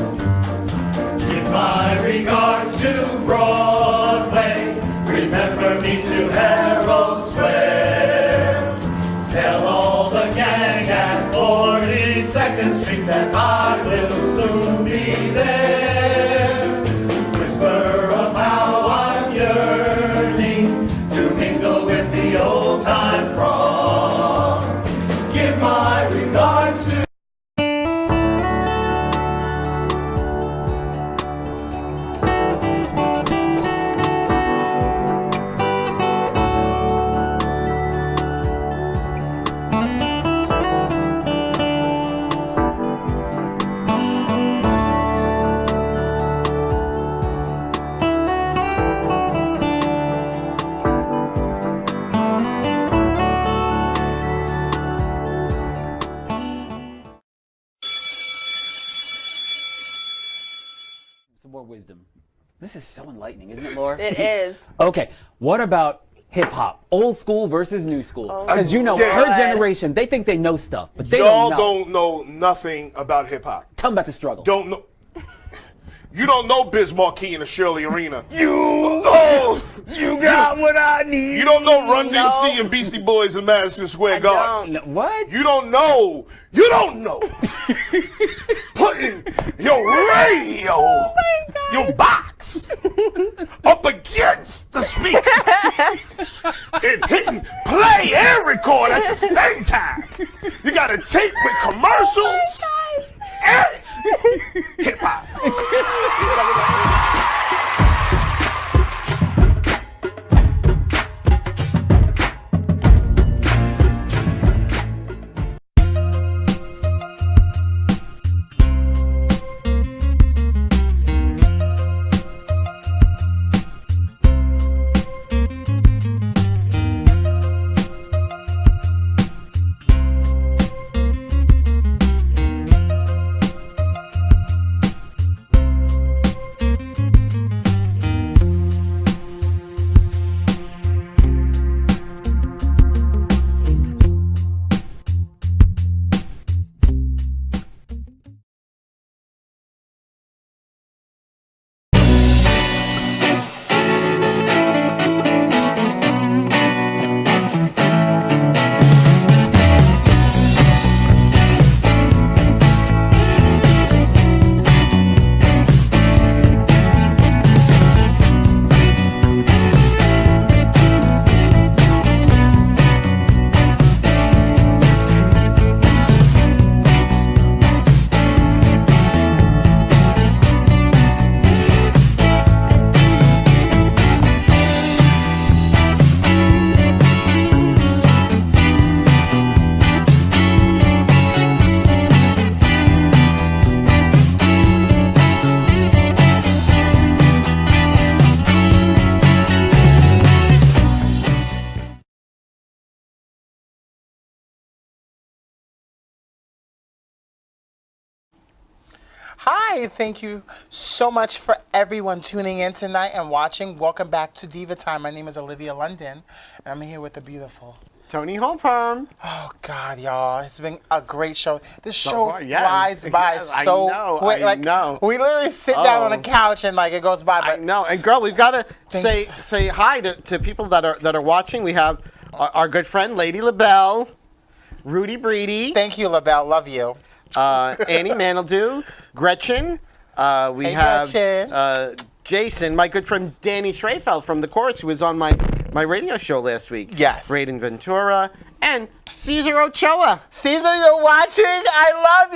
Give my regards to Broadway. Remember me to Herald Square. Tell all the gang at 42nd Street that I will soon be there. Whisper of how I'm yearning to mingle with the old time frogs. Give my regards to Some more wisdom. This is so enlightening, isn't it, Laura? It is. Okay, what about hip hop? Old school versus new school. Because Yeah. her generation, they think they know stuff, but they Y'all don't know. don't know nothing about hip hop. Tell them about the struggle. Don't know. You don't know Biz Markie and the Shirley Arena. You got what I need. You don't know Run DMC and Beastie Boys in Madison Square Garden. No, what? You don't know. Putting your radio, your box, up against the speaker and hitting play and record at the same time. You got a tape with commercials and hip hop. Hi, thank you so much for everyone tuning in tonight and watching. Welcome back to Diva Time. My name is Olivia London, and I'm here with the beautiful. Tony Holperm. Oh God, y'all! It's been a great show. This So show far, yes. flies by Yes, I so know, quick. I Like know. we literally sit down on the Oh. couch and like it goes by. I But know. And girl, we've got to Thanks. say hi to people that are watching. We have our good friend Lady LaBelle, Rudy Breedy, thank you, LaBelle. Love you. Annie Manildew, Gretchen. We Hey, have Gretchen. Jason, my good friend Danny Schrafeld from The Chorus, who was on my radio show last week. Yes. Braden Ventura and Cesar Ochoa. Caesar, you're watching. I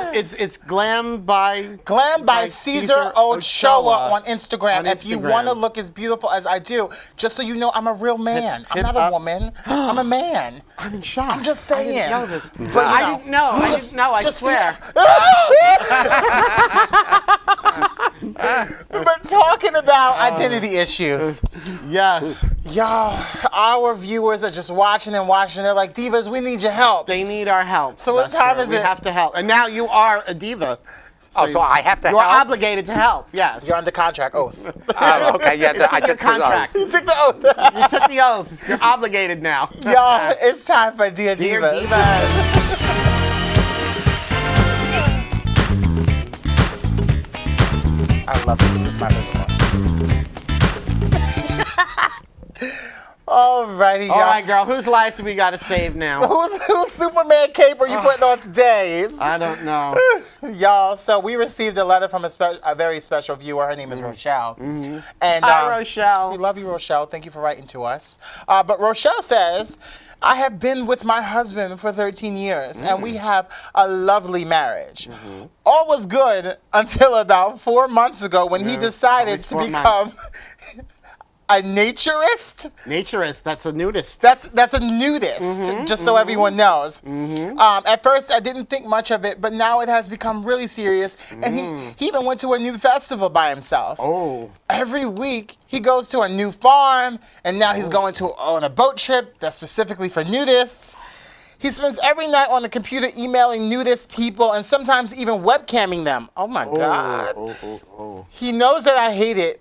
love you. It's Glam by Glam by Caesar Ochoa on Instagram. On If you Instagram. want to look as beautiful as I do, just so you know, I'm a real man. I'm hit not a up. woman. I'm a man. I'm in shock. I'm just saying. I didn't know this. But, I didn't know. I didn't know. I just- swear. But talking about identity issues, Yes. y'all, our viewers are just watching and watching. They're like, Divas, we need your help. They need our help. So what Lester. time is we it? have to help. And now you are a diva. So I have to You're help? obligated to help. Yes. You're under contract oath. Oh, okay, yeah, It's I in your took the oath. contract. You took the oath. You took the oath. You're obligated now. Y'all, it's time for Dear Dear Divas. divas. I love this. This is my favorite one. Alrighty, y'all. All right, girl. Whose life do we got to save now? Who's Superman cape are you putting on today? I don't know. Y'all, so we received a letter from a very special viewer. Her name is Rochelle. And Hi, Rochelle. we love you, Rochelle. Thank you for writing to us. But Rochelle says, I have been with my husband for 13 years, and we have a lovely marriage. All was good until about 4 months ago when he decided always to 4 become months. a naturist. Naturist. That's a nudist. That's a nudist, just so everyone knows. At first, I didn't think much of it, but now it has become really serious. And he even went to a new festival by himself. Oh. Every week, he goes to a new farm, and now he's going on a boat trip that's specifically for nudists. He spends every night on the computer emailing nudist people and sometimes even webcamming them. Oh my God. He knows that I hate it.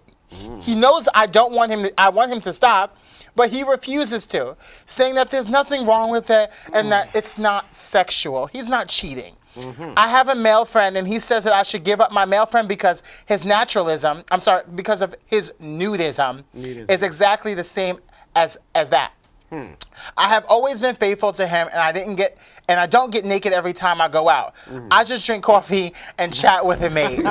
He knows I don't want him to, I want him to stop, but he refuses to, saying that there's nothing wrong with it and that it's not sexual. He's not cheating. I have a male friend and he says that I should give up my male friend because his naturalism, because of his nudism. Is exactly the same as that. I have always been faithful to him, and I don't get naked every time I go out. I just drink coffee and chat with a maid.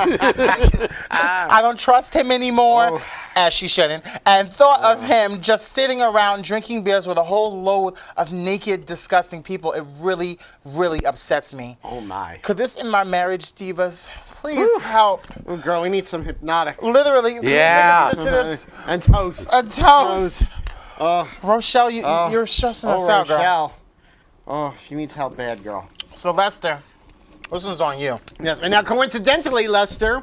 I don't trust him anymore, as she shouldn't, and thought of him just sitting around drinking beers with a whole load of naked, disgusting people. It really, really upsets me. Oh my. Could this end my marriage, Divas? Please help. Oh, girl, we need some hypnotic. Literally, can we Yeah. listen to this? And toast. A toast. Oh, Rochelle, you're stressing us out, girl. Rochelle. Oh, she needs help bad, girl. So Lester, this one's on you. Yes. And now, coincidentally, Lester,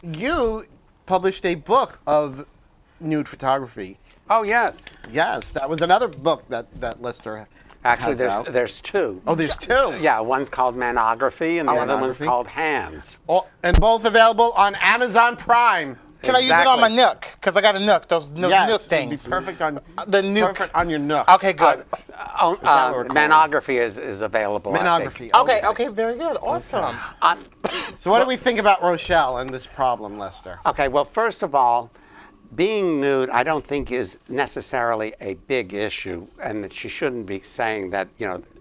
you published a book of nude photography. Oh, yes. Yes, that was another book that Lester Actually, has out. there's two. Oh, there's two. Yeah, one's called Manography and the other one's Manography. called Hands. Oh, and both available on Amazon Prime. Can I use it on my Nook? Because I got a Nook. Those Nook Yes, Nook it'd things. be perfect on The Nook. perfect on your Nook. Okay, good. Oh, that what we're calling it? Manography is available. I think. Manography. Okay, very good. Awesome. So what do we think about Rochelle and this problem, Lester? Okay, well, first of all, being nude, I don't think is necessarily a big issue, and that she shouldn't be saying that,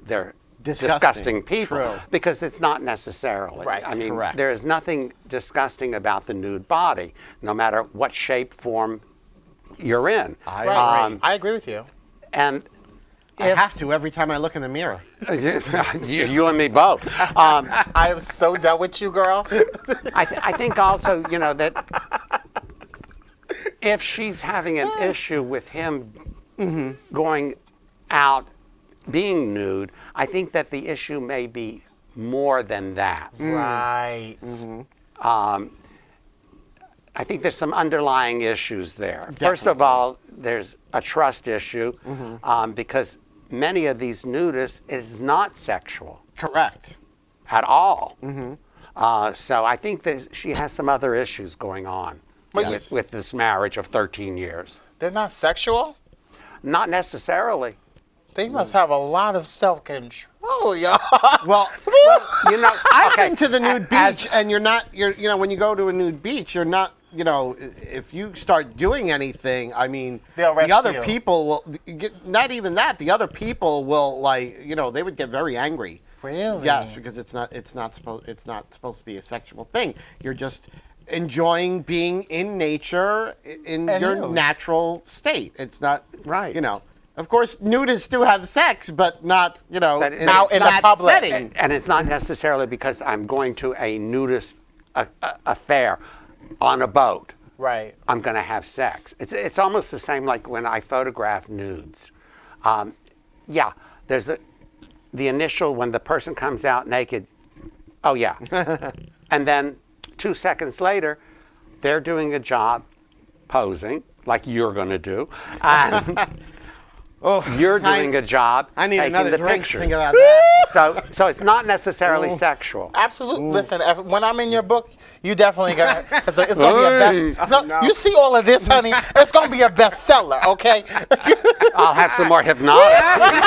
they're disgusting people, True. because it's not necessarily. Right, I mean, correct. there is nothing disgusting about the nude body, no matter what shape, form you're in. Right. I agree with you. And I have to every time I look in the mirror. you and me both. I am so done with you, girl. I think also, that if she's having an issue with him going out being nude, I think that the issue may be more than that. Right. I think there's some underlying issues there. First of all, there's a trust issue because many of these nudists is not sexual Correct. at all. So I think that she has some other issues going on with this marriage of 13 years. They're not sexual? Not necessarily. They must have a lot of self-control, y'all. Well, You know, I've okay, been to the nude as- beach, and when you go to a nude beach, you're not, if you start doing anything, I mean, They'll the arrest other you. people will, not even that, the other people will, they would get very angry. Really? Yes, because it's not supposed to be a sexual thing. You're just enjoying being in nature in And your nude. natural state. It's not Right. Of course, nudists do have sex, but not But in, Out in the that public. setting. And it's not necessarily because I'm going to a nudist affair on a boat. Right. I'm going to have sex. It's almost the same like when I photograph nudes. Yeah, there's the initial when the person comes out naked. Oh yeah, and then 2 seconds later, they're doing a job posing like you're going to do, and you're doing a job I need taking another the drink to pictures. think about that. So it's not necessarily sexual. Absolutely. Listen, when I'm in your book, you definitely gonna. It's gonna be a best. You see all of this, honey? It's gonna be a bestseller. Okay. I'll have some more hypnotic.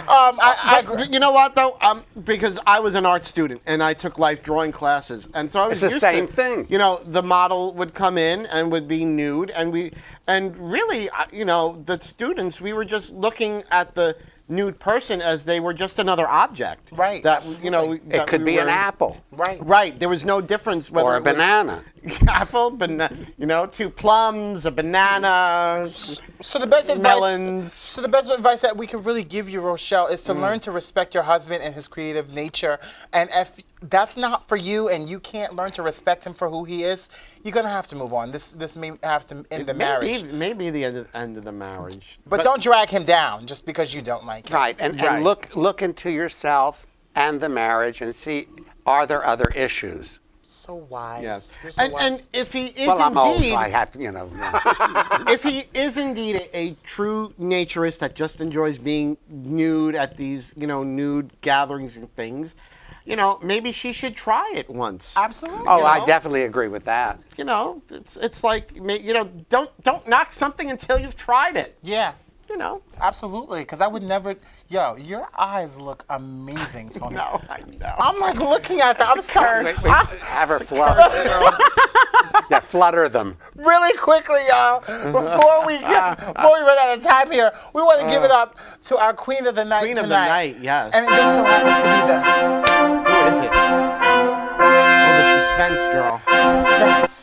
But you know what though? Because I was an art student and I took life drawing classes, and so I was It's the used same to, thing. The model would come in and would be nude, and really, the students, we were just looking at the nude person as they were just another object. Right, That absolutely. It could be an apple Right. Right. There was no difference whether or a it was banana. apple, banana, 2 plums, a banana. So the best advice. Melons. So the best advice that we can really give you, Rochelle, is to learn to respect your husband and his creative nature. And if that's not for you, and you can't learn to respect him for who he is, you're gonna have to move on. This may have to end the marriage. Maybe the end of the marriage. But don't drag him down just because you don't like him. Right, and Right. look into yourself and the marriage and see, are there other issues? So wise. Yes. You're so And wise. if he is Well, I'm old, indeed, so I have to, if he is indeed a true naturist that just enjoys being nude at these, nude gatherings and things, maybe she should try it once. Absolutely. Oh, You I know? definitely agree with that. It's like, don't knock something until you've tried it. Yeah. Absolutely. Because I would never. Yo, your eyes look amazing, Tony. No, I know. I'm like looking at that. I'm sorry. Wait, have her flutter. Yeah, flutter them. Really quickly, y'all, before we run out of time here, we want to give it up to our Queen of the Night Queen of the tonight. Night, yes. And it just so happens to be Who is it? Oh, the suspense girl. the suspense.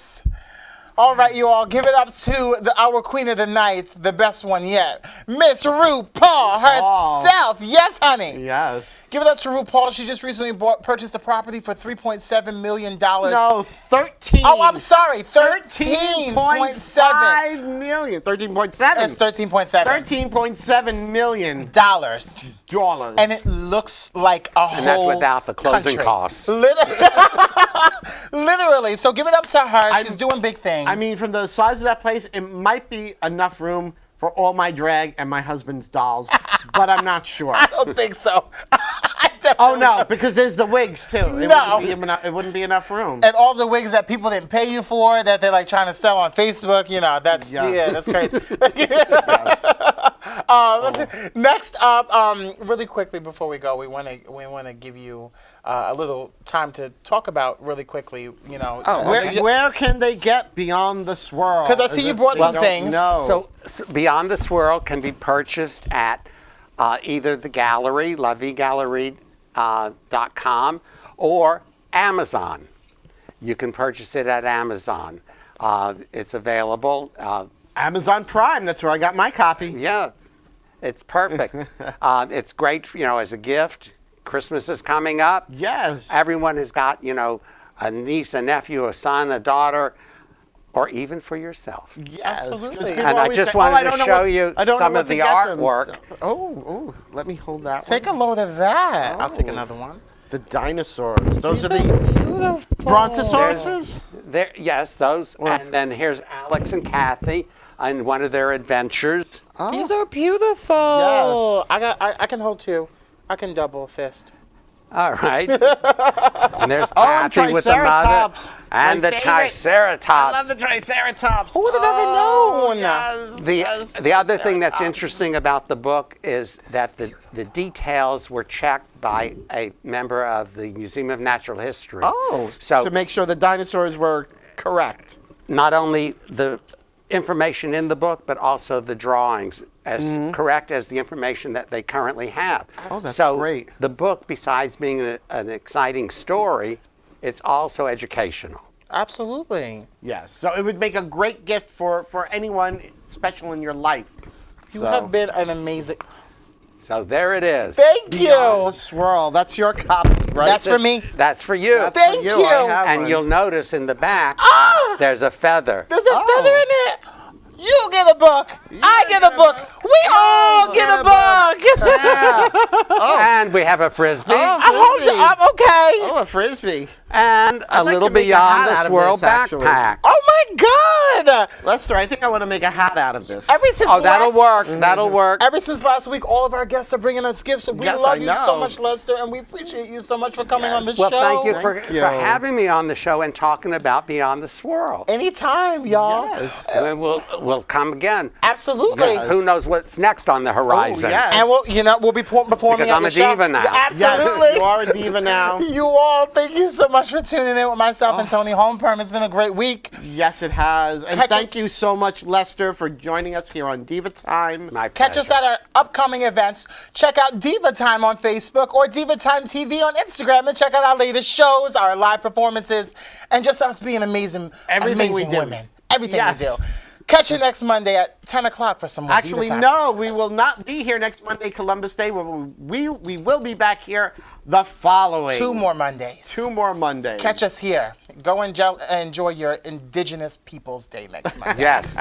All right, you all, give it up to our Queen of the Night, the best one yet, Miss RuPaul herself. Yes, honey. Yes. Give it up to RuPaul. She just recently purchased a property for $3.7 million. No, 13. Oh, I'm sorry. 13.7. 13.5 million. 13.7. It's 13.7. $13.7 million. dollars. And it looks like a whole And that's without the closing country. costs. Literally. So give it up to her. She's doing big things. I mean, from the size of that place, it might be enough room for all my drag and my husband's dolls, but I'm not sure. I don't think so. I definitely Oh no, don't. because there's the wigs too. No. It wouldn't be enough room. And all the wigs that people didn't pay you for, that they're like trying to sell on Facebook, that's Yes. yeah, that's crazy. Next up, really quickly before we go, we want to give you a little time to talk about really quickly. Where can they get Beyond the Swirl? 'Cause I see you brought some things. No. So Beyond the Swirl can be purchased at either the gallery, lavigallery.com, or Amazon. You can purchase it at Amazon. It's available. Amazon Prime. That's where I got my copy. Yeah, it's perfect. It's great, as a gift. Christmas is coming up. Yes. Everyone has got, a niece, a nephew, a son, a daughter, or even for yourself. Yes. Absolutely. People And I always just say, wanted I to don't know show what- you I don't know some what of to the get them. artwork. Oh, let me hold that Take a one. load of that. I'll take Oh. another one. The dinosaurs. Those are the Beautiful. brontosauruses? Yes, those. And then here's Alex and Kathy on one of their adventures. These are beautiful. Yes. I can hold two. I can double fist. All right. And there's Kathy with the mother. Triceratops. And My the favorite. Triceratops. I love the Triceratops. Who would have ever known? Yes, The other thing that's interesting about the book is that the details were checked by a member of the Museum of Natural History. Oh, so to make sure the dinosaurs were correct. not only the information in the book, but also the drawings as correct as the information that they currently have. Oh, that's so great. The book, besides being an exciting story, it's also educational. Absolutely. Yes. So it would make a great gift for anyone special in your life. You have been an amazing. So there it is. Thank Beyond you. the Swirl. That's your copy, right? That's for me. That's for you. That's Thank for you. I have And one. you'll notice in the back, Ah! there's a feather. There's a feather in it. You get a book. I get a book. We all get a book. And we have a frisbee. I'm okay. Oh, a frisbee. And a like little to make a Beyond hat out the of Swirl this, actually. backpack. Oh my God. Lester, I think I want to make a hat out of this. Ever since Oh, that'll last- work. That'll work. Ever since last week, all of our guests are bringing us gifts. So we Yes, love I you so know. much, Lester, and we appreciate you so much for coming on the Well, show. thank you for you. having me on the show and talking about Beyond the Swirl. Anytime, y'all. Yes. And we'll come again. Absolutely. Who knows what's next on the horizon? yes. And we'll be performing Because at I'm your a show. diva now. Yeah, absolutely. Yes, you are a diva now. You all, thank you so much for tuning in with myself and Tony Holmperm. It's been a great week. Yes, it has. And Catch thank us- you so much, Lester, for joining us here on Diva Time. My Catch us pleasure. at our upcoming events. Check out Diva Time on Facebook or Diva Time TV on Instagram, and check out our latest shows, our live performances, and just us being amazing, Everything we amazing do. women. Everything Yes. we do. Catch you next Monday at 10 o'clock for some more Actually, Diva Time. no, we will not be here next Monday, Columbus Day. We will be back here the following. 2 more Mondays. 2 more Mondays. Catch us here. Go and enjoy your Indigenous Peoples Day next Monday. Yes.